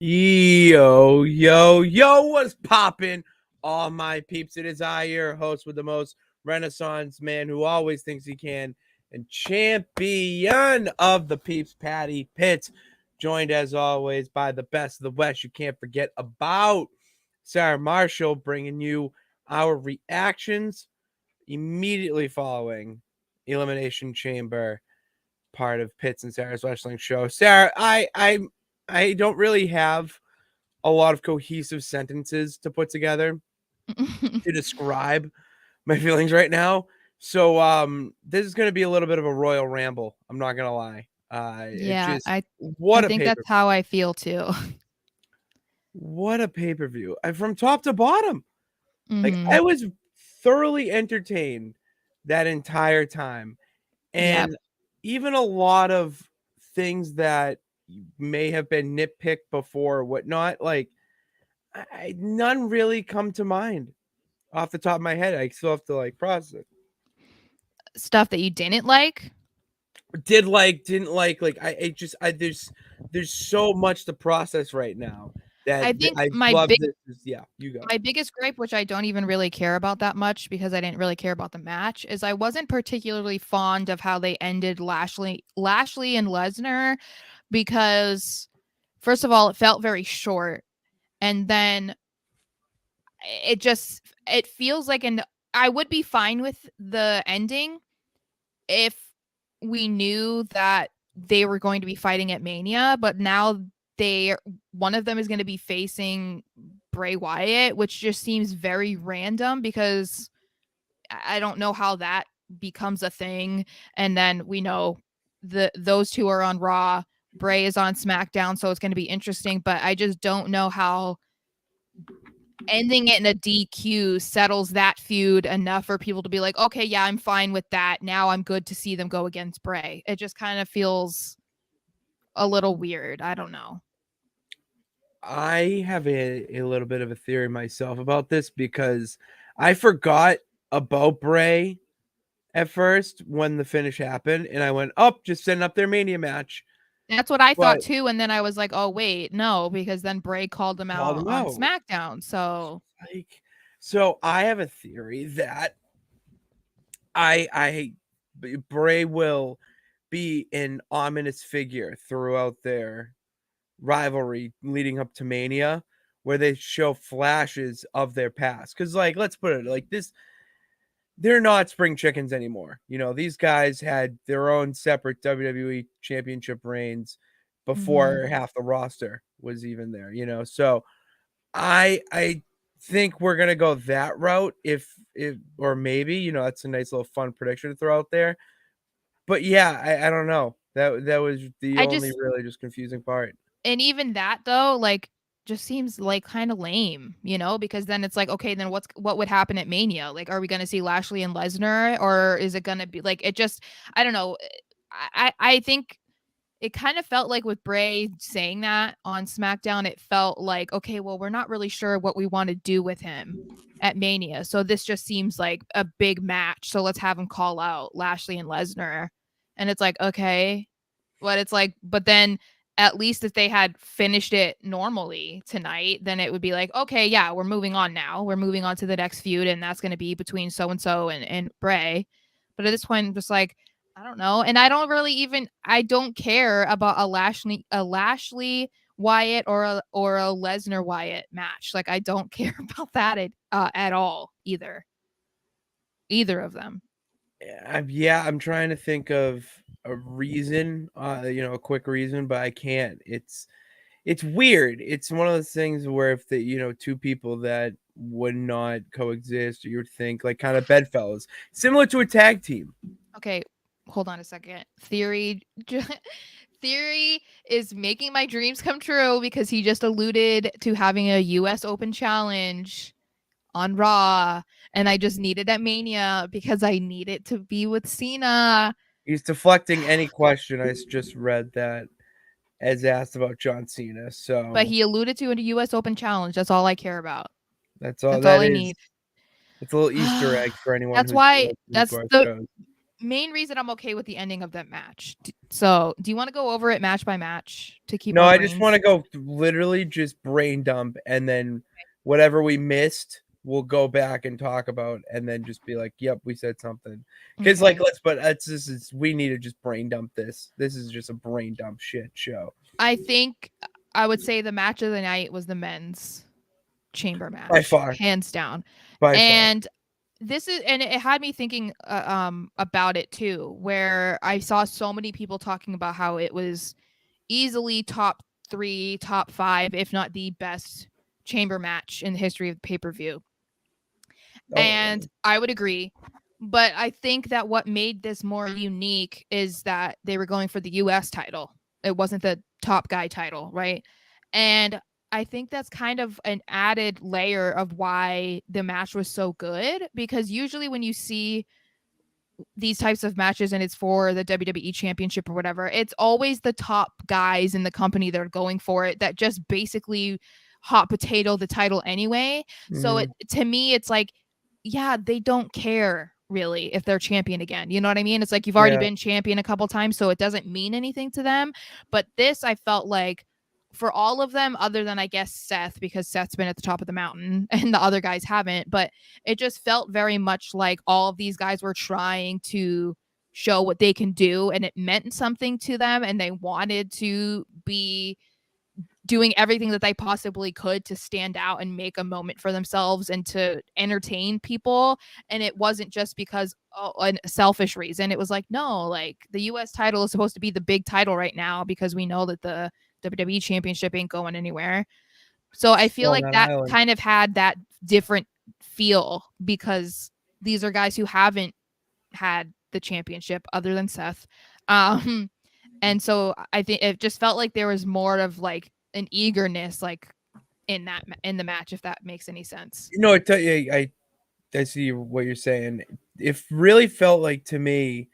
Yo, what's poppin'? All my peeps, it is I, your host with the most renaissance man who always thinks he can, and champion of the peeps, Patty Pitts, joined as always by the best of the West. You can't forget about Sara Marshall, bringing you our reactions immediately following Elimination Chamber, part of Pitts and Sara's Wrestling Show. Sara, I don't really have a lot of cohesive sentences to put together to describe my feelings right now. So this is going to be a little bit of a royal ramble. I'm not going to lie. It Yeah, just I what a think pay-per-view. that's how I feel too. What a pay-per-view. From top to bottom. Like Mhm. I was thoroughly entertained that entire time. Yep. And even a lot of things that may have been nitpicked before or whatnot, like none really come to mind off the top of my head. I still have to like process it. Stuff that you didn't like? Didn't like I just I there's so much to process right now that I think I my love big this. Yeah, you go. my biggest gripe, which I don't even really care about that much because I didn't really care about the match, is I wasn't particularly fond of how they ended Lashley and Lesnar because first of all, it felt very short, and then it feels like an I would be fine with the ending if we knew that they were going to be fighting at Mania, but now one of them is going to be facing Bray Wyatt, which just seems very random because I don't know how that becomes a thing. And then we know those two are on Raw, Bray is on SmackDown, so it's going to be interesting, but I just don't know how ending it in a DQ settles that feud enough for people to be like, okay, yeah, I'm fine with that. Now I'm good to see them go against Bray. It just kind of feels a little weird. I don't know. I have a little bit of a theory myself about this because I forgot about Bray at first when the finish happened, and I went, "Up, just setting up their Mania match." That's what I thought But too. And then I was like, oh, wait, no, because then Bray called them called out them on out. SmackDown. So Like, so I have a theory that I Bray will be an ominous figure throughout their rivalry leading up to Mania, where they show flashes of their past. Because, like, let's put it like this: they're not spring chickens anymore. You know, these guys had their own separate WWE championship reigns mhm. before half the roster was even there, you know. So I think we're gonna go that route if or maybe, you know, that's a nice little fun prediction to throw out there. But yeah, I don't know. That was the I only just, really just confusing part. and even that though, like, just seems like kind of lame, because then it's like, okay, then what would happen at Mania? Like, are we going to see Lashley and Lesnar, or is it going to be like it just? I don't know. I think it kind of felt like with Bray saying that on SmackDown, it felt like, okay, well, we're not really sure what we want to do with him at Mania, so this just seems like a big match. So let's have him call out Lashley and Lesnar, and it's like, okay, but it's like, but then at least if they had finished it normally tonight, then it would be like, okay, yeah, we're moving on now. We're moving on to the next feud, and that's going to be between so and so and Bray. But at this point, I'm just like, I don't know, and I don't care about a Lashley Wyatt or a Lesnar Wyatt match. Like, I don't care about that at all either of them. Yeah, I'm trying to think of a reason, you know, a quick reason, but I can't. It's weird. It's one of those things where if the you know two people that would not coexist, you would think like kind of bedfellows, similar to a tag team. Okay, hold on a second. Theory is making my dreams come true because he just alluded to having a US Open challenge on Raw, and I just need it at Mania because I need it to be with Cena. He's deflecting any question. Just read that as asked about John Cena. But So he alluded to a US Open challenge. That's all I care about. that's all That's all that I is. need. It's a little Easter egg for anyone That's who's why listening to that's our the shows. main reason I'm okay with the ending of that match. So, do you want to go over it match by match to keep No, our I just want brains? to go literally just brain dump, and then whatever we missed, we'll go back and talk about, and then just be like, "Yep, we said something." Because like, Okay. we need to just brain dump this. This is just a brain dump shit show I think I would say the match of the night was the men's chamber by match, far, hands down. by far. And it had me thinking about it too, where I saw so many people talking about how it was easily top 3, top 5, if not the best chamber match in the history of pay-per-view. Oh, And I would agree. But I think that what made this more unique is that they were going for the US title. It wasn't the top guy title, right? And I think that's kind of an added layer of why the match was so good, because usually when you see these types of matches and it's for the WWE championship or whatever, it's always the top guys in the company that are going for it that just basically hot potato the title anyway. So mhm. to me it's like, yeah, they don't care really if they're champion again. You know what I mean? It's like you've already Yeah, been champion a couple times, so it doesn't mean anything to them. But this I felt like for all of them, other than I guess Seth, because Seth's been at the top of the mountain and the other guys haven't, but it just felt very much like all of these guys were trying to show what they can do, and it meant something to them, and they wanted to be doing everything that they possibly could to stand out and make a moment for themselves and to entertain people. And it wasn't just because a selfish reason. It was like, no, like the US title is supposed to be the big title right now because we know that the WWE championship ain't going anywhere. So I feel still on like that that island. kind of had that different feel because these are guys who haven't had the championship other than Seth. Um and so I think it just felt like there was more of like an eagerness like in the match, if that makes any sense. You know, I see what you're saying. It really felt like to me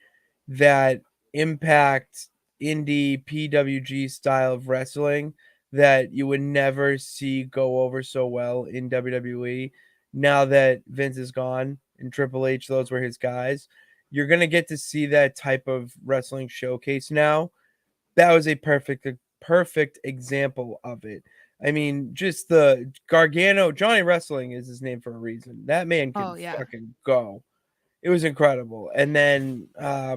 that Impact indie PWG style of wrestling that you would never see go over so well in WWE. Now that Vince is gone and Triple H, those were his guys. You're gonna get to see that type of wrestling showcase now. That was a perfect example of it. I mean, just the Gargano, Johnny Wrestling is his name for a reason. That man can Oh yeah. fucking go. It was incredible. And then I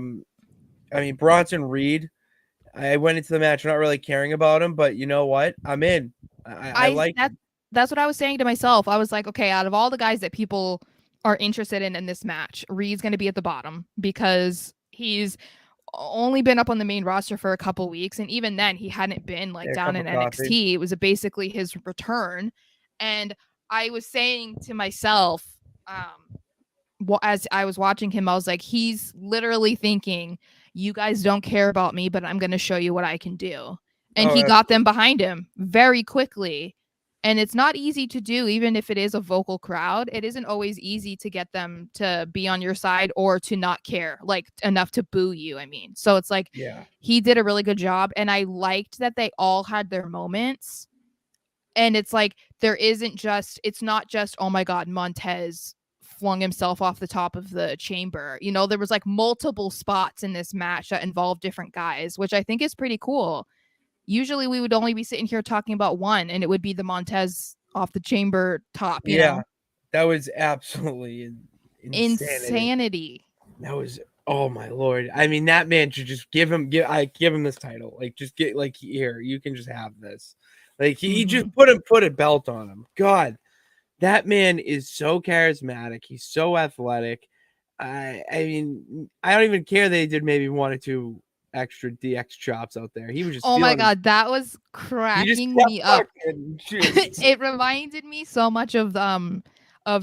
mean Bronson Reed, I went into the match not really caring about him, but you know what? I'm in. I I like that him. that's what I was saying to myself. I was like, okay, out of all the guys that people are interested in this match, Reed's going to be at the bottom because he's only been up on the main roster for a couple weeks, and even then he hadn't been like Yeah, a down cup in of coffee. NXT. It was basically his return. And I was saying to myself, as I was watching him, I was like, he's literally thinking, you guys don't care about me, but I'm going to show you what I can do. And Oh, he got absolutely. them behind him very quickly. And it's not easy to do, even if it is a vocal crowd. It isn't always easy to get them to be on your side or to not care, like enough to boo you. I mean, so it's like Yeah. he did a really good job. And I liked that they all had their moments. And it's like it's not just, oh my god, Montez flung himself off the top of the chamber. You know, there was like multiple spots in this match that involved different guys, which I think is pretty cool. Usually we would only be sitting here talking about one, and it would be the Montez off the chamber top, you Yeah. know. That was absolutely insanity. Insanity. That was, oh my lord. I mean, that man should just give him this title. Like just get like here, you can just have this. Like he just Mm-hmm. put a belt on him. God, that man is so charismatic. He's so athletic. I mean, I don't even care they did maybe 1 or 2 extra DX chops out there. He was just Oh my feeling him. god, that was He just cracking kept me up. fucking just It reminded me so much of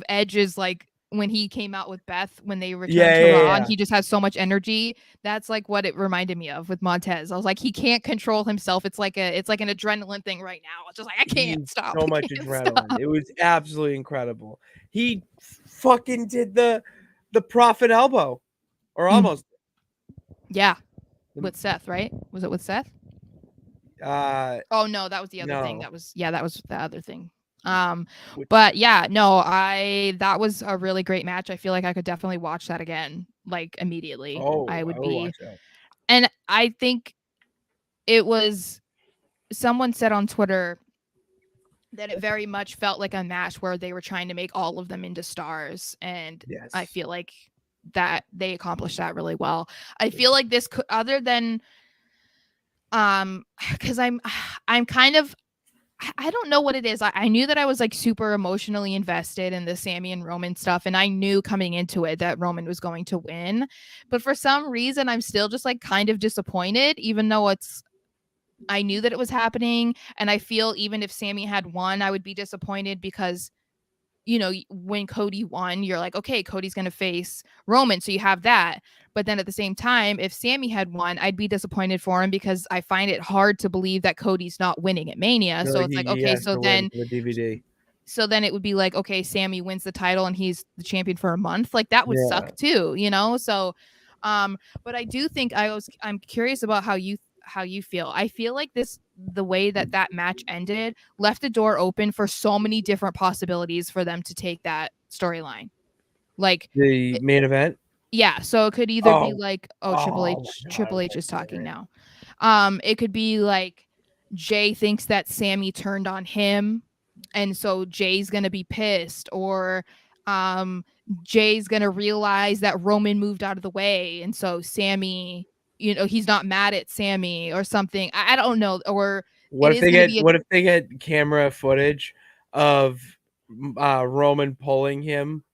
Edge's, like when he came out with Beth when they returned yeah, to yeah, Raw, and yeah. he just has so much energy. That's like what it reminded me of with Montez. I was like, he can't control himself. It's like an adrenaline thing right now. It's just like I can't He's stop. so I much can't adrenaline. stop. It was absolutely incredible. He fucking did the profit elbow, or Mm, almost. yeah, The, with Seth, right? Was it with Seth? uh, Oh no, that was the other thing. no, That was the other thing. Um, which but yeah, no, I that was a really great match. I feel like I could definitely watch that again. like immediately. I Oh, I would would be, watch that. and I think it was someone said on Twitter that it very much felt like a match where they were trying to make all of them into stars, and I Yes. feel like that they accomplished that really well. I feel like this could, other than because I'm kind of, I don't know what it is. I knew that I was like super emotionally invested in the Sammy and Roman stuff, and I knew coming into it that Roman was going to win. But for some reason, I'm still just like kind of disappointed, even though I knew that it was happening. And I feel even if Sammy had won, I would be disappointed because, you know, when Cody won, you're like, okay, Cody's going to face Roman. So you have that. But then at the same time, if Sammy had won, I'd be disappointed for him because I find it hard to believe that Cody's not winning at Mania. No, So it's like, he okay, has to win for the DVD. so then it would be like, okay, Sammy wins the title and he's the champion for a month. Like that would Yeah. suck too, you know? So but I do think I'm curious about how you feel. I feel like the way that match ended left the door open for so many different possibilities for them to take that storyline. Like The main event. yeah, so it could either be Oh, like, oh, oh my God, Triple H what is did talking it? now. It could be like Jay thinks that Sammy turned on him, and so Jay's gonna be pissed, or um Jay's gonna realize that Roman moved out of the way, and so Sammy, you know, he's not mad at Sammy or something. I don't know, or it is gonna be a What if they get camera footage of Roman pulling him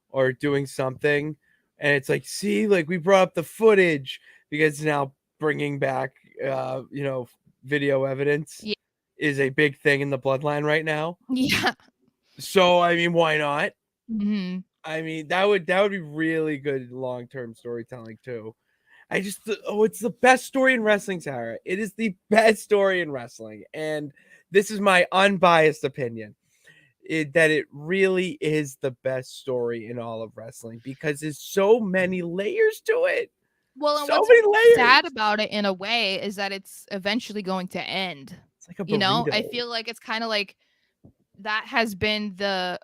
or doing something, and it's like, see, like we brought up the footage because now bringing back you know, video evidence yeah, is a big thing in the bloodline right now. yeah. So I mean, why not? Mhm. I mean, that would be really good long-term storytelling too. I just oh, it's the best story in wrestling, Sarah. It is the best story in wrestling, and this is my unbiased opinion. That it really is the best story in all of wrestling because there's so many layers to it. Well, and So what's many sad layers. about it in a way is that it's eventually going to end. It's like a You know, I burrito. feel like it's kind of like that has been the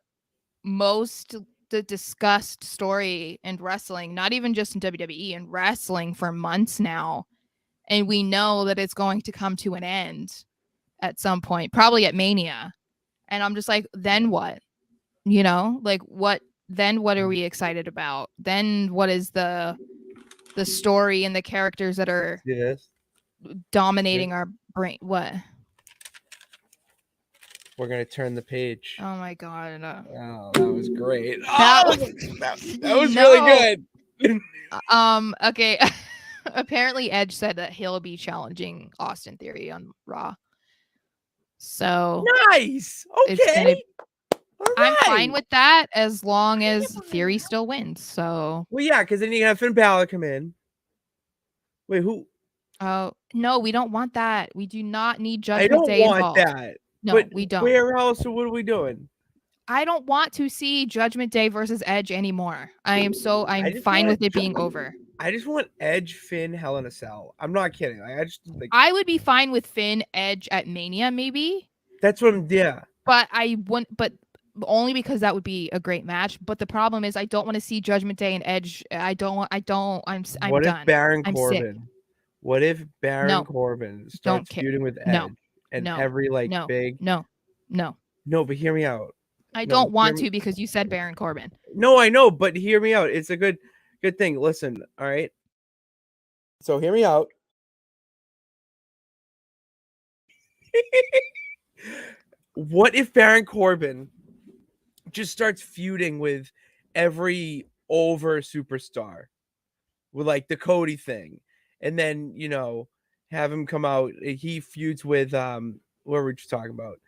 most the discussed story in wrestling, not even just in WWE, in wrestling for months now. And we know that it's going to come to an end at some point, probably at Mania. And I'm just like, then what? You know, like what then what are we excited about? Then what is the story and the characters that are See this? dominating our brain? What? We're gonna turn the page. Oh my god. Oh, that was great. That Oh, was that was really no. good. Okay. Apparently Edge said that he'll be challenging Austin Theory on Raw. So Nice. it's Okay. gonna All I'm fine right. with that as long as Theory still wins. So Well, yeah, because then you have Finn Balor come in. Wait, who? oh no, we don't want that. We do not need I Judgment don't Day want involved. that. No, But we don't. where else? What are we doing? I don't want to see Judgment Day versus Edge anymore. I I'm just fine want with it being over. I just want Edge, Finn, Hell in a Cell. I'm not kidding. Like I just like I would be fine with Finn Edge at Mania maybe, that's what I'm. Yeah. but I wouldn't. But only because that would be a great match. But the problem is, I don't want to see Judgment Day and Edge. I don't. I don't. I'm What if done. Baron I'm sick. Corbin? What if Baron No, Corbin don't starts care. feuding with No, Edge and no, every like no, big? no, no. No, but hear me out. I No, don't hear want me. to because you said Baron Corbin. No, I know, but hear me out. It's a good thing. Listen, all right. So hear me out. What if Baron Corbin just starts feuding with every over superstar with like the Cody thing, and then you know have him come out. He feuds with what were we just talking about?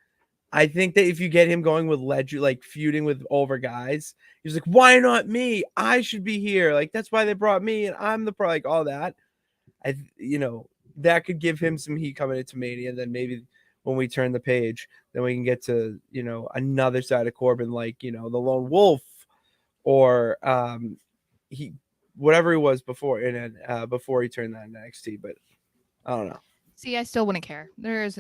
I think that if you get him going with Ledger, like feuding with over guys, he's like, why not me? I should be here. Like that's why they brought me, and I'm the pro. Like all that. You know that could give him some heat coming into Mania. And then maybe when we turn the page, then we can get to you know another side of Corbin, like you know the Lone Wolf or he whatever he was before in before he turned that into NXT. But I don't know. See, I still wouldn't care.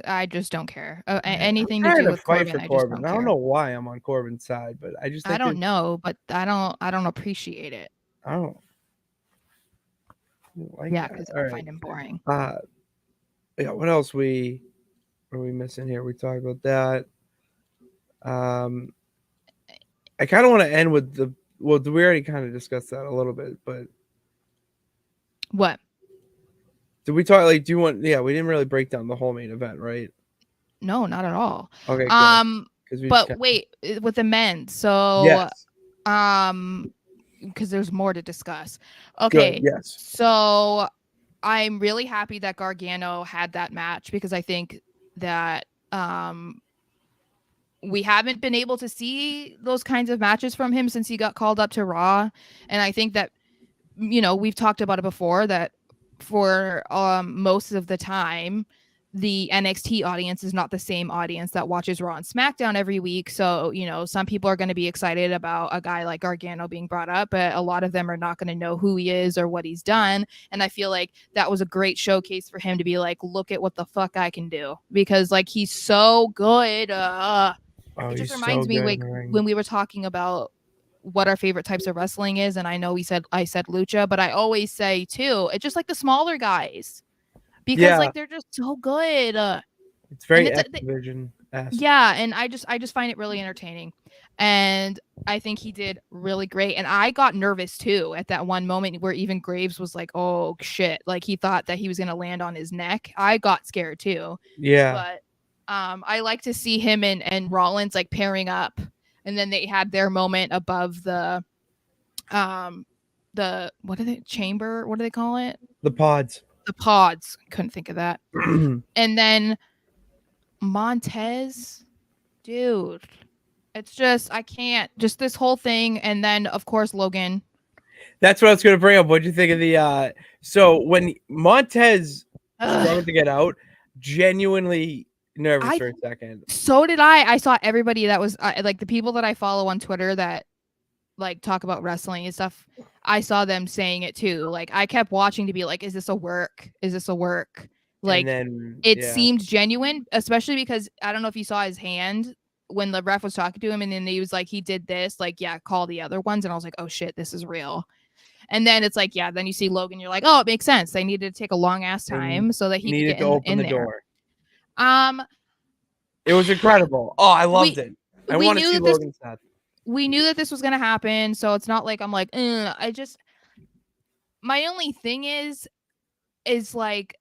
I just don't care. I'm Anything to trying do to with fight Corbin, for I just Corbin. don't I don't care. know why I'm on Corbin's side, but I just I think that don't know, but I don't appreciate it. I don't. like Yeah, that. because All I right. find him boring. Yeah. What else are we missing here? We talked about that. Um, I kind of want to end with the. Well, we already kind of discussed that a little bit, but What? did we talk? Like, do you want? Yeah, we didn't really break down the whole main event, right? No, not at all. Okay, good. Um, Because we just but kind. wait, with the men. So, Yes. um, because there's more to discuss. Good. Okay, Yes. so I'm really happy that Gargano had that match because I think that we haven't been able to see those kinds of matches from him since he got called up to Raw. And I think that, we've talked about it before that for most of the time, the NXT audience is not the same audience that watches Raw and SmackDown every week. So, some people are going to be excited about a guy like Gargano being brought up, but a lot of them are not going to know who he is or what he's done. And I feel like that was a great showcase for him to be like, look at what the fuck I can do, because like he's so good. Oh, It just he's so reminds me good in like the ring. when we were talking about what our favorite types of wrestling is, and I know I said lucha, but I always say too, it's just like the smaller guys because Yeah, like they're just so good. it's And very it's X Division esque. yeah, and I just find it really entertaining. And I think he did really great. And I got nervous too at that one moment where even Graves was like, "Oh shit!" Like he thought that he was gonna land on his neck. I got scared too, Yeah, but I like to see him and Rollins like pairing up, and then they had their moment above um the what are they chamber? What do they call it? the pods. The pods. Couldn't think of that. And then Montez, dude, it's just I can't just this whole thing, and then of course Logan. That's what I was going to bring up. What do you think of the? So when Montez Ugh. struggled to get out, genuinely nervous I for a second. So did I. I saw everybody that was like the people that I follow on Twitter that like talk about wrestling and stuff. I saw them saying it too. Like I kept watching to be like, is this a work? Is this a work? And Like then it yeah, seemed genuine, especially because I don't know if you saw his hand when the ref was talking to him, and then he was like, he did this, like, yeah, call the other ones. And I was like, oh shit, this is real. And then it's like, yeah, then you see Logan, you're like, oh, it makes sense. They needed to take a long ass and time so that he could needed get to open in the there. door. Um, It was incredible. Oh, I loved we it. I we want to knew see that this Logan Seth. we knew that this was gonna happen, so it's not like I'm like, I just my only thing is like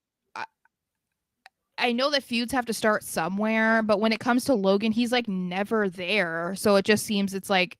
I know that feuds have to start somewhere, but when it comes to Logan, he's like never there. So it just seems it's like,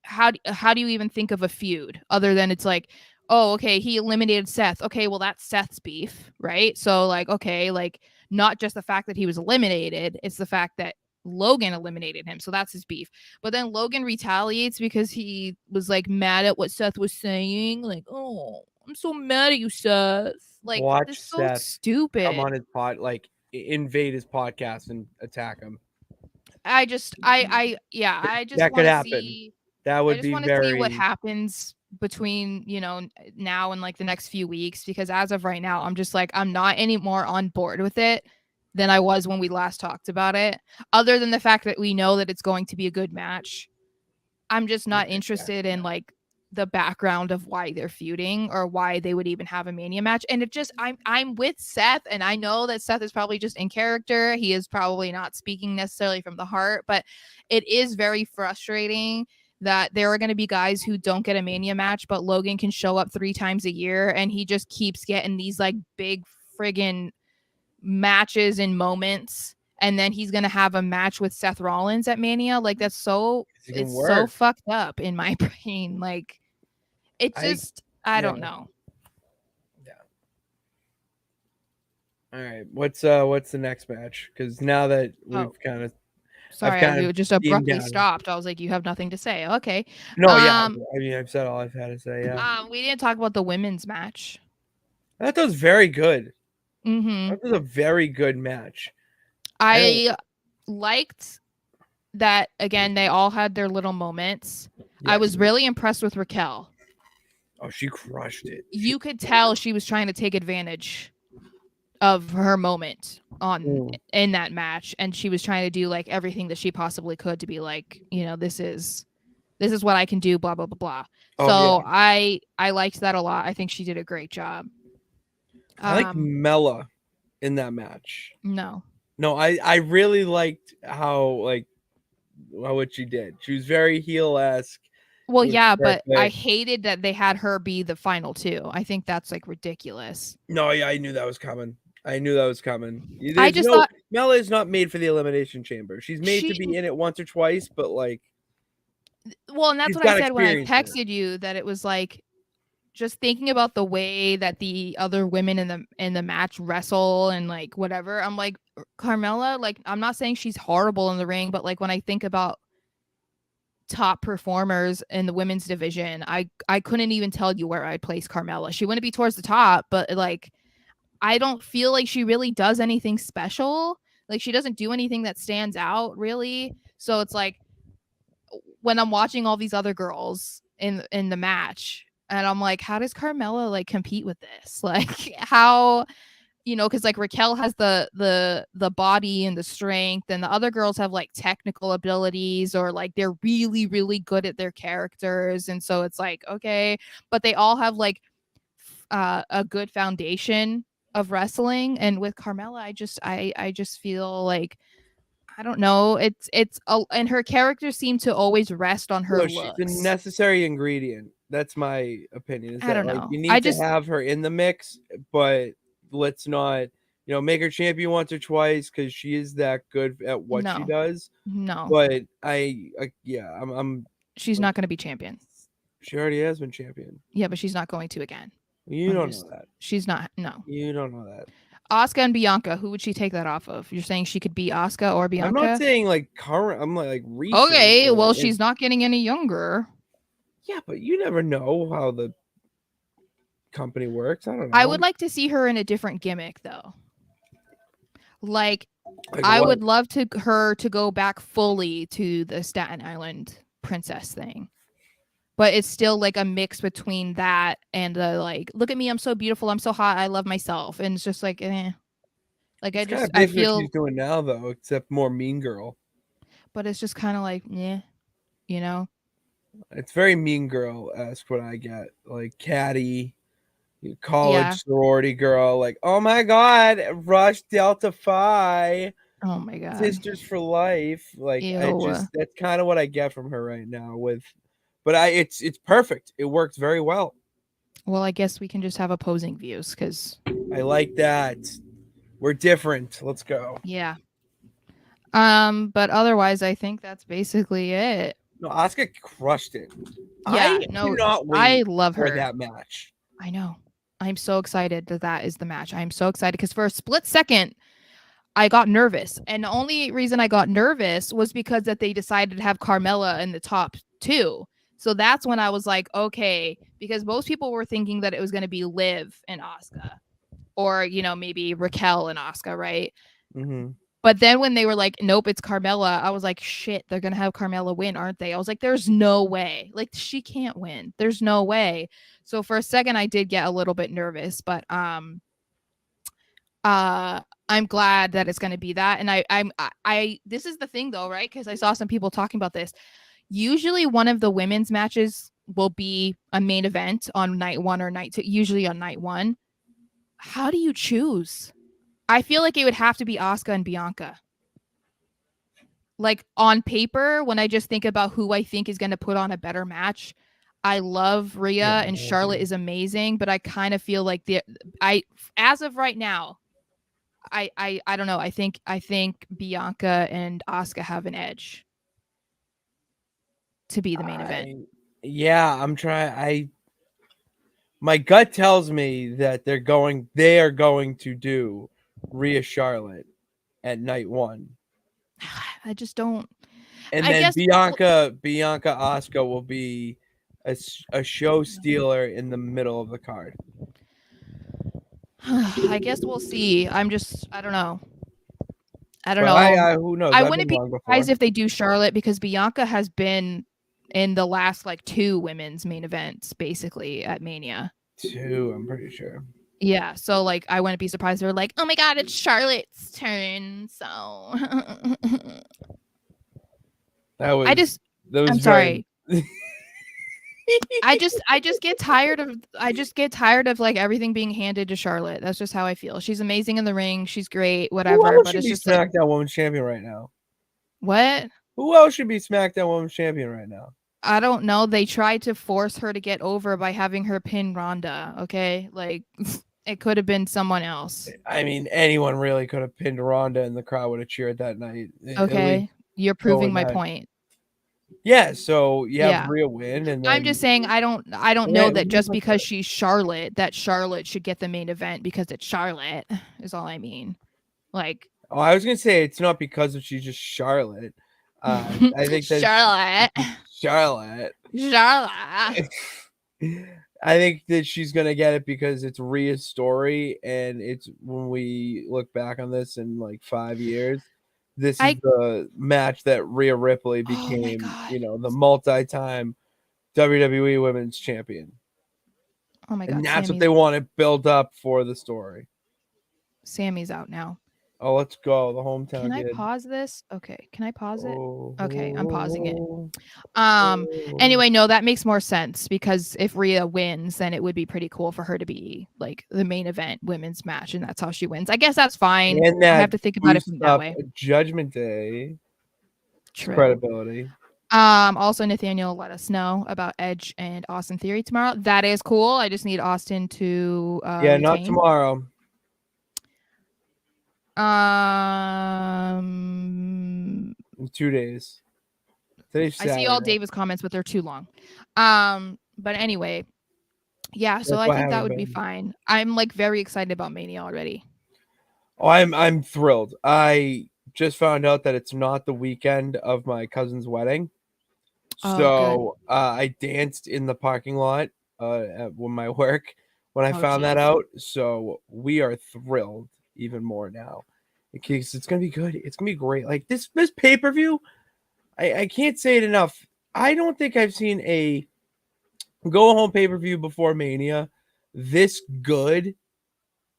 how do you even think of a feud other than it's like, oh, okay, he eliminated Seth. Okay, well that's Seth's beef, right? So like, okay, like not just the fact that he was eliminated, it's the fact that Logan eliminated him. So that's his beef. But then Logan retaliates because he was like mad at what Seth was saying. Like, oh, I'm so mad at you, Seth. Like, this Watch is so Seth come on stupid. his pod, like invade his podcast and attack him. Yeah, I just That could want to happen. see That I would just be want to see what very. happens between, now and like the next few weeks, because as of right now, I'm just like I'm not any more on board with it than I was when we last talked about it. Other than the fact that we know that it's going to be a good match. I'm just not interested in like the background of why they're feuding or why they would even have a Mania match. And it just I'm with Seth, and I know that Seth is probably just in character. He is probably not speaking necessarily from the heart, but it is very frustrating that there are going to be guys who don't get a Mania match, but Logan can show up 3 times a year and he just keeps getting these like big friggin' matches and moments, and then he's gonna have a match with Seth Rollins at Mania. Like It can it's so work. fucked up in my brain. Like it I just I yeah don't know. yeah. All right. What's the next match? Because now that Oh, I've sorry, kind of you just beamed abruptly down. stopped. I was like, you have nothing to say. Okay. No, yeah. Um, I mean, I've said all I've had to say. Yeah. we didn't talk about the women's match. That was very good. Mm-hmm. That was a very good match. I don't. I liked that again, they all had their little moments. I Yes. was really impressed with Raquel. Oh, she crushed it. You could tell she was trying to take advantage of her moment in that match, and she was trying to do like everything that she possibly could to be like, this is this is what I can do, blah blah blah blah. Oh yeah, So I liked that a lot. I think she did a great job. I like Mella in that match. No. No, I really liked how what she did. She was very heel-esque. Well, It was yeah, but I perfect. hated that they had her be the final two. I think that's like ridiculous. No, yeah, I knew that was coming. I knew that was coming. I There's just no thought Mela is not made for the elimination chamber. She's made to she be in it once or twice, but like well, and that's she's what I got said when I experience in it. texted you that it was like just thinking about the way that the other women in the match wrestle and like whatever. I'm like Carmella, like I'm not saying she's horrible in the ring, but like when I think about top performers in the women's division, I couldn't even tell you where I'd place Carmella. She wouldn't be towards the top, but like I don't feel like she really does anything special. Like she doesn't do anything that stands out really. So it's like when I'm watching all these other girls in the match and I'm like, how does Carmella like compete with this? Like how because like Raquel has the body and the strength, and the other girls have like technical abilities or like they're really really good at their characters, and so it's like okay, but they all have like a good foundation of wrestling. And with Carmella, I just feel like I don't know. And her characters seem to always rest on her No, she's a looks. necessary ingredient. That's my opinion. Is I that don't like know. you I need to just have her in the mix, but let's not, make her champion once or twice because she is that good at what she no, does. no. But yeah, I'm She's not going to be champion. she already has been champion. Yeah, but she's not going to again. You don't know that. She's not. No. You don't know that. Asuka and Bianca. Who would she take that off of? You're saying she could be Asuka or I'm not Bianca? saying like current. I'm like recent. Okay, well she's not getting any younger. Yeah, but you never know how the company works. I don't know. I would like to see her in a different gimmick though. Like I what? would love her to go back fully to the Staten Island princess thing. But it's still like a mix between that and the like, look at me, I'm so beautiful, I'm so hot, I love myself. And it's just like, Like It's kind of I basically what feel, she's doing now, though, except more Mean Girl. but it's just kind of like, yeah, you know. It's very Mean Girl esque what I get, like catty, college Yeah. sorority girl, like oh my god, Rush Delta Phi, Oh my god. sisters for life. Like I Ew. just that's kind of what I get from her right now. But it's perfect. It works very well. Well, I guess we can just have opposing views because I like that. We're different. Let's go. yeah. But otherwise, I think that's basically it. No, Asuka crushed it. Yeah, I no, cannot I wait love for her. that match. I know. I'm so excited that is the match. I'm so excited because for a split second, I got nervous. And the only reason I got nervous was because that they decided to have Carmella in the top two. So that's when I was like, okay, because most people were thinking that it was going to be Liv and Asuka, or maybe Raquel and Asuka, right? Mm-hmm. But then when they were like, nope, it's Carmella, I was like, shit, they're going to have Carmella win, aren't they? I was like, there's no way. Like, she can't win. There's no way. So for a second, I did get a little bit nervous, but I'm glad that it's going to be that. And I this is the thing though, right? Because I saw some people talking about this. Usually one of the women's matches will be a main event on night one or night two, usually on night one. How do you choose? I feel like it would have to be Asuka and Bianca. Like on paper, when I just think about who I think is going to put on a better match, I love Rhea and Charlotte is amazing, but I kind of feel like as of right now, I don't know. I think Bianca and Asuka have an edge to be the main event. Yeah, I'm trying. My gut tells me that they are going to do Rhea Charlotte at night one. I just don't. And I then guess Bianca Asuka will be a show stealer in the middle of the card. I guess we'll see. I don't know. I don't But know. who knows? I I've wouldn't been be wrong surprised before. if they do Charlotte because Bianca has been in the last like two women's main events basically at Mania. Two, I'm pretty sure. Yeah, so like I wouldn't be surprised they're like, "Oh my god, it's Charlotte's turn." So That was I'm sorry. I just get tired of like everything being handed to Charlotte. That's just how I feel. She's amazing in the ring. She's great, Who whatever. else But should it's be just like, SmackDown Women's Champion right now? what? Who else should be SmackDown Women's Champion right now? I don't know. They tried to force her to get over by having her pin Ronda. Okay, like it could have been someone else. I mean, anyone really could have pinned Ronda, and the crowd would have cheered that night. At least Okay, you're proving going my that. point. Yeah. So you have Yeah. Rhea win, and I'm just then saying I don't know wait, that just because she's Charlotte that Charlotte should get the main event because it's Charlotte is all I mean. Like oh, I was gonna say it's not because of she's just Charlotte. I think that Charlotte. Charlotte. Charlotte. I think that she's gonna get it because it's Rhea's story, and it's when we look back on this in like 5 years, this is I the match that Rhea Ripley oh my became, god. the multi-time WWE Women's Champion, Oh my and god, that's what they want to build up for the story. Sammy's out now. Oh, let's go, the Can hometown I kid. pause this? Okay, can I pause it? Okay, I'm pausing it. Oh, Um oh. anyway, no, that makes more sense because if Rhea wins, then it would be pretty cool for her to be like the main event women's match and that's how she wins. I guess that's fine. And I that have to think about it boosts from that up way. Judgment Day True. credibility. Also Nathaniel let us know about Edge and Austin Theory tomorrow. That is cool. I just need Austin to Yeah, not retain. tomorrow. In 2 days. Today's I see all Saturday. David's comments, but they're too long. But anyway, yeah, so That's I why I think that haven't would be been. fine. I'm like very excited about Mania already. Oh, I'm thrilled. I just found out that it's not the weekend of my cousin's wedding. Oh, good. So I danced in the parking lot at my work when I Oh, found that jeez. out. So we are thrilled even more now. Because it's gonna be good. It's gonna be great. Like this pay-per-view, I can't say it enough. I don't think I've seen a go home pay-per-view before Mania this good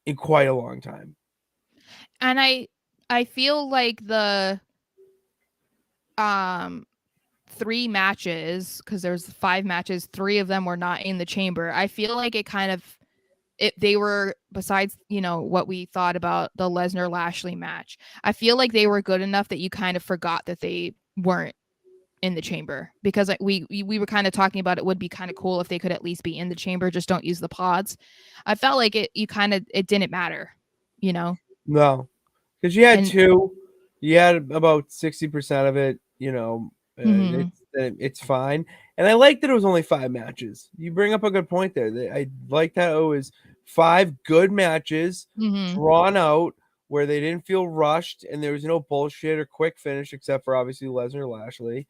in quite a long time. And I feel like the um 3 matches, because there's 5 matches, 3 of them were not in the chamber. I feel like it kind of they were, besides what we thought about the Lesnar Lashley match, I feel like they were good enough that you kind of forgot that they weren't in the chamber, because like we were kind of talking about it would be kind of cool if they could at least be in the chamber, just don't use the pods. I felt like it didn't matter, you know. No, because you had And two, you had about 60% of it. mhm. It's fine, and I like that it was only 5 matches. You bring up a good point there. I like that it was 5 good matches Mhm. drawn out where they didn't feel rushed, and there was no bullshit or quick finish except for obviously Lesnar Lashley,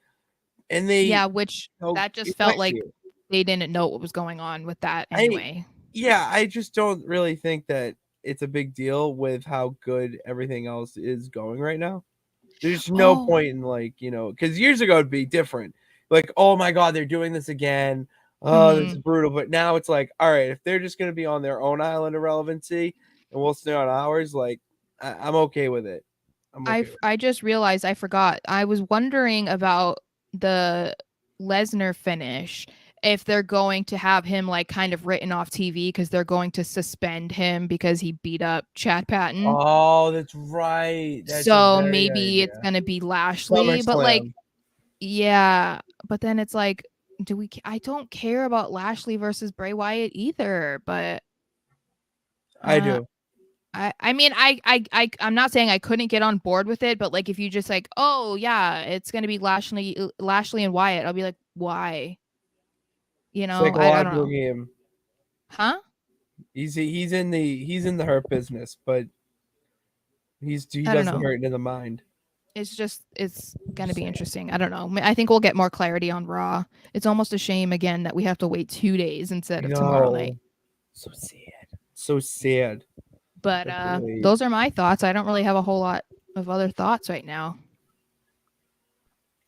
and Yeah, which that it just felt went like here. they didn't know what was going on with that I anyway. Yeah, I just don't really think that it's a big deal with how good everything else is going right now. There's no Oh. point in because years ago it'd be different. Like, oh my god, they're doing this again. Oh, this is Mhm. brutal. But now it's like, all right, if they're just gonna be on their own island of relevancy and we'll stay on ours, like I'm okay with it. I'm okay with I just realized I forgot. I was wondering about the Lesnar finish, if they're going to have him like kind of written off TV because they're going to suspend him because he beat up Chad Patton. Oh, that's right. That's a So very good maybe it's idea. gonna be Lashley, but like, SummerSlam. yeah, but then it's like, I don't care about Lashley versus Bray Wyatt either, but I uh do. I mean, I'm not saying I couldn't get on board with it, but like if you just like, oh yeah, it's gonna be Lashley and Wyatt, I'll be like, why? I don't Psychological know. game. Huh? He's in the hurt business, but he I don't does the know. hurt in the mind. It's gonna Just be saying. interesting. I don't know. I think we'll get more clarity on Raw. It's almost a shame again that we have to wait 2 days instead of tomorrow night. No, so sad. So sad. But Have to wait. those are my thoughts. I don't really have a whole lot of other thoughts right now.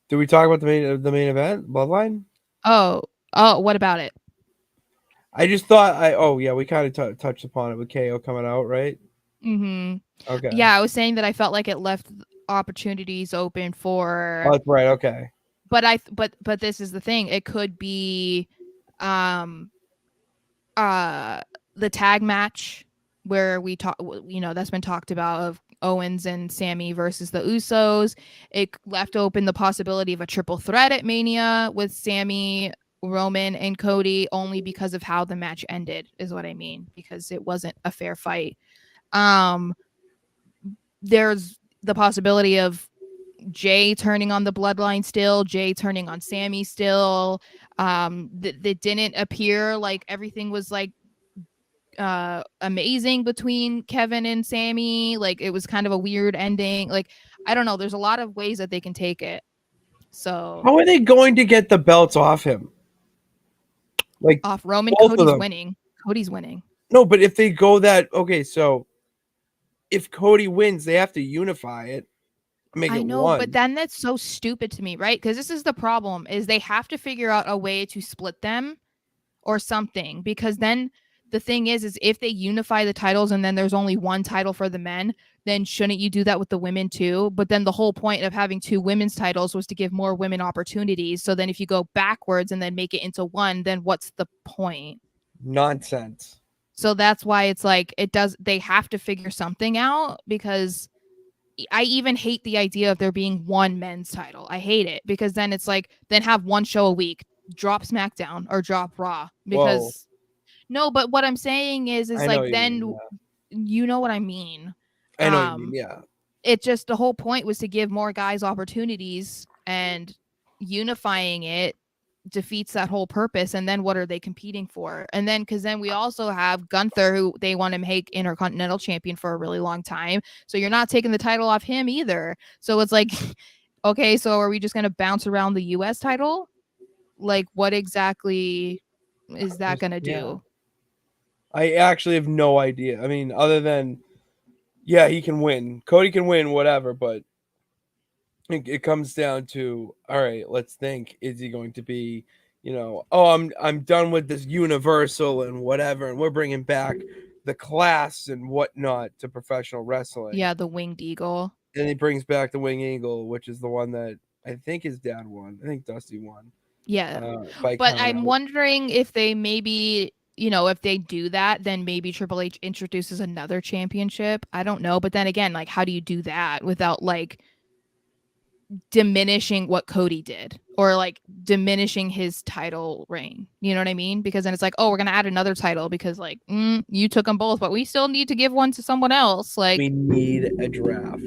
Did we talk about the main event, Bloodline? Oh, what about it? I just thought oh yeah, we kind of touched upon it with KO coming out, right? Mm-hmm. Okay. Yeah, I was saying that I felt like it left opportunities open Oh, for that's right. Okay. but this is the thing. It could be um the tag match where we talk, that's been talked about, of Owens and Sammy versus the Usos. It left open the possibility of a triple threat at Mania with Sammy, Roman, and Cody, only because of how the match ended, is what I mean, because it wasn't a fair fight. There's the possibility of Jay turning on the bloodline still, Jay turning on Sammy still. That didn't appear like everything was like amazing between Kevin and Sammy. Like, it was kind of a weird ending. Like, I don't know. There's a lot of ways that they can take it. So How are they going to get the belts off him? Like, off Roman, both of Cody's them. winning. Cody's winning. No, but if they go that, okay, so if Cody wins, they have to unify it, make I it know, one. but then that's so stupid to me, right? Because this is the problem: is they have to figure out a way to split them or something, because then the thing is if they unify the titles and then there's only one title for the men, then shouldn't you do that with the women too? But then the whole point of having two women's titles was to give more women opportunities. So then if you go backwards and then make it into one, then what's the point? Nonsense. So that's why it's like they have to figure something out, because I even hate the idea of there being one men's title. I hate it, because then it's like, then have one show a week, drop SmackDown or drop Raw, Whoa. because no, but what I'm saying is I know like, what you then mean, you know what I mean. I know what you mean, yeah. It just, the whole point was to give more guys opportunities, and unifying it defeats that whole purpose. And then what are they competing for? And then, because then we also have Gunther, who they want to make Intercontinental Champion for a really long time, so you're not taking the title off him either. So it's like, okay, so are we just going to bounce around the US title? Like, what exactly is that going to do? I actually have no idea. I mean, other than, yeah, he can win. Cody can win, whatever, but it comes down to, all right, let's think. Is he going to be, oh, I'm done with this Universal and whatever, and we're bringing back the class and whatnot to professional wrestling. Yeah, the Winged Eagle. And he brings back the Wing Eagle, which is the one that I think his dad won. I think Dusty won. Yeah. By But count I'm out. wondering if they maybe, if they do that, then maybe Triple H introduces another championship. I don't know. But then again, like, how do you do that without like diminishing what Cody did, or like diminishing his title reign? You know what I mean? Because then it's like, oh, we're gonna add another title because like you took them both, but we still need to give one to someone else. Like, We need a draft.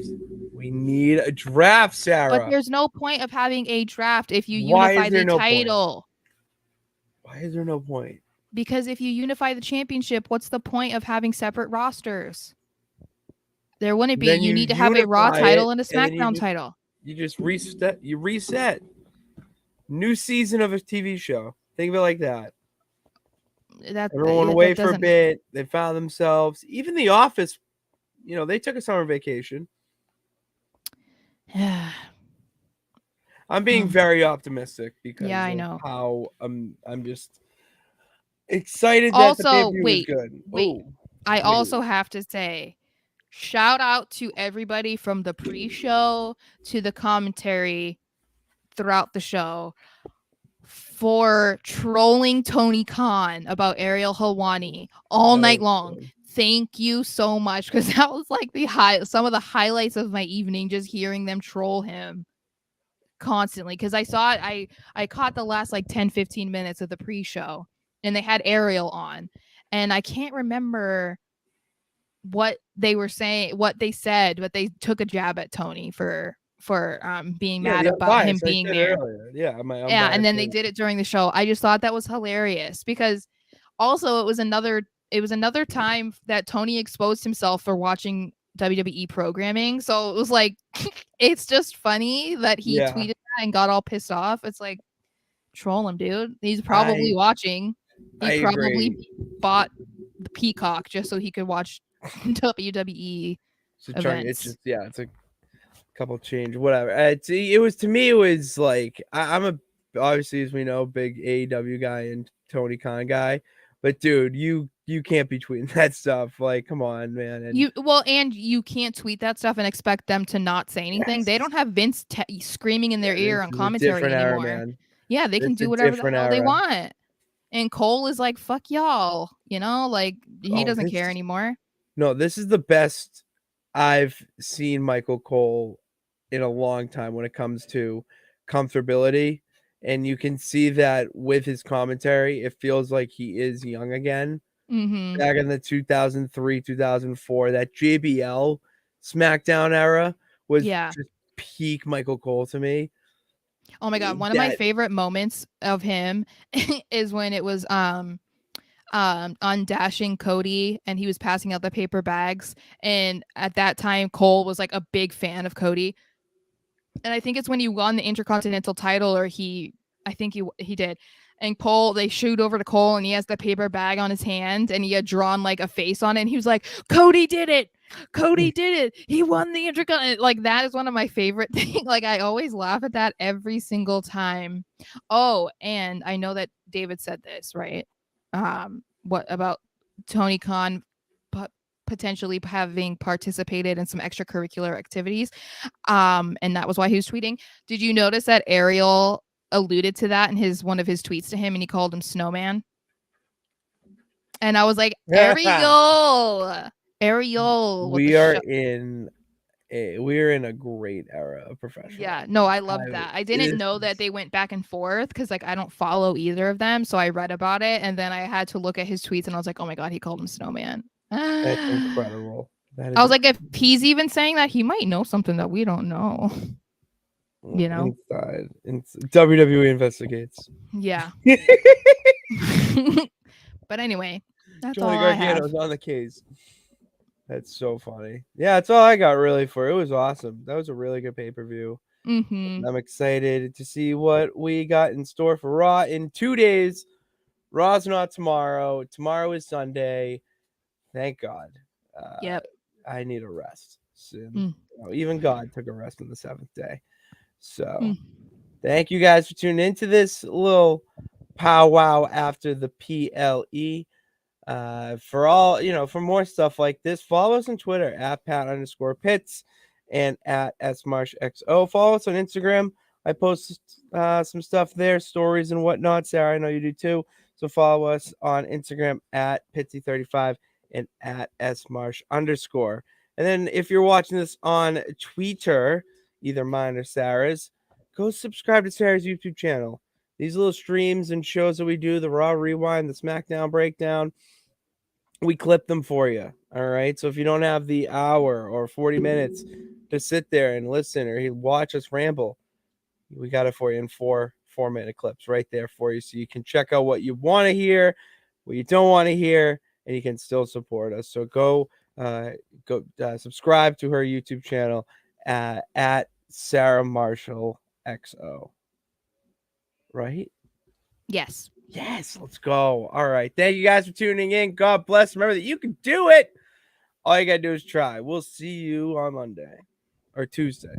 We need a draft, Sarah. but there's no point of having a draft if you Why unify is there the no point? title. Why is there no point? Because if you unify the championship, what's the point of having separate rosters? There wouldn't be. Then You need to have a Raw unify title it, and a and then SmackDown title. You just reset. You reset. New season of a TV show. Think of it like that. Everyone away for a bit. They found themselves. Even The Office, they took a summer vacation. I'm being very optimistic because I of know how I'm just excited that the also, pay-per-view is good. Wait. I also have to say, shout out to everybody from the pre-show to the commentary throughout the show for trolling Tony Khan about Ariel Helwani all night long. Thank you so much, because that was like some of the highlights of my evening, just hearing them troll him constantly. Because I saw it, I caught the last like 10-15 minutes of the pre-show, and they had Ariel on, and I can't remember what they were saying, what they said, but they took a jab at Tony for being mad about him being there. Yeah, and then they did it during the show. I just thought that was hilarious, because also it was another time that Tony exposed himself for watching WWE programming. So it was like, it's just funny that he tweeted that and got all pissed off. It's like, troll him, dude. He's probably watching. He probably bought the Peacock just so he could watch WWE events. It's a couple change, whatever. It was, to me, it was like, I'm a, obviously, as we know, big AEW guy and Tony Khan guy, But dude, you can't be tweeting that stuff. Like, come on, man. And And you can't tweet that stuff and expect them to not say anything. They yes, don't have Vince screaming in their yeah, ear this on is a commentary different era, anymore. man. Yeah, they can It's a do whatever the different hell they era. want. And Cole is like, fuck y'all, like he Oh, doesn't care anymore. no, this is the best I've seen Michael Cole in a long time when it comes to comfortability. And you can see that with his commentary, it feels like he is young again. Mm-hmm. Back in the 2003, 2004, that JBL SmackDown era was Yeah. just peak Michael Cole to me. Oh my god, one of my That favorite moments of him is when it was on Dashing Cody and he was passing out the paper bags, and at that time Cole was like a big fan of Cody, and I think it's when he won the Intercontinental title, or I think he did. And Cole, they shoot over to Cole, and he has the paper bag on his hand, and he had drawn like a face on it, and he was like, "Cody did it! Cody did it! He won the Intercontinental!" Like that is one of my favorite things. Like I always laugh at that every single time. Oh, and I know that David said this, right? What about Tony Khan potentially having participated in some extracurricular activities? And that was why he was tweeting. Did you notice that Ariel alluded to that in one of his tweets to him, and he called him Snowman? And I was like, Ariel, with the we are in we're in a great era of professional. yeah, no, I love that. I didn't This know that they went back and forth because like I don't follow either of them, so I read about it, and then I had to look at his tweets, and I was like, oh my god, he called him Snowman. that's I incredible. That is was like, if he's even saying that, he might know something that we don't know. inside. WWE investigates. Yeah. But anyway, that's Johnny all I have. Gargano's on the case. That's so funny. Yeah, that's all I got really for it. Was awesome. That was a really good pay-per-view. Mm-hmm. I'm excited to see what we got in store for Raw in 2 days. Raw's not tomorrow. Tomorrow is Sunday. Thank God. Yep. I need a rest soon. Mm. Even God took a rest on the 7th day. So Mm. thank you guys for tuning into this little powwow after the PLE. For more stuff like this, follow us on Twitter at Pat_Pitts and at SMarshXO. Follow us on Instagram. I post some stuff there, stories and whatnot. Sarah, I know you do too. So follow us on Instagram at Pitsy35 and at SMarsh_. And then if you're watching this on Twitter, either mine or Sarah's, go subscribe to Sarah's YouTube channel. These little streams and shows that we do, the Raw Rewind, the SmackDown Breakdown, we clip them for you. All right. So if you don't have the hour or 40 minutes to sit there and listen or watch us ramble, we got it for you in 4-minute clips right there for you. So you can check out what you want to hear, what you don't want to hear, and you can still support us. So go subscribe to her YouTube channel at Sarah Marshall XO. Right? Yes. Yes, let's go. All right. Thank you guys for tuning in. God bless. Remember that you can do it. All you got to do is try. We'll see you on Monday or Tuesday.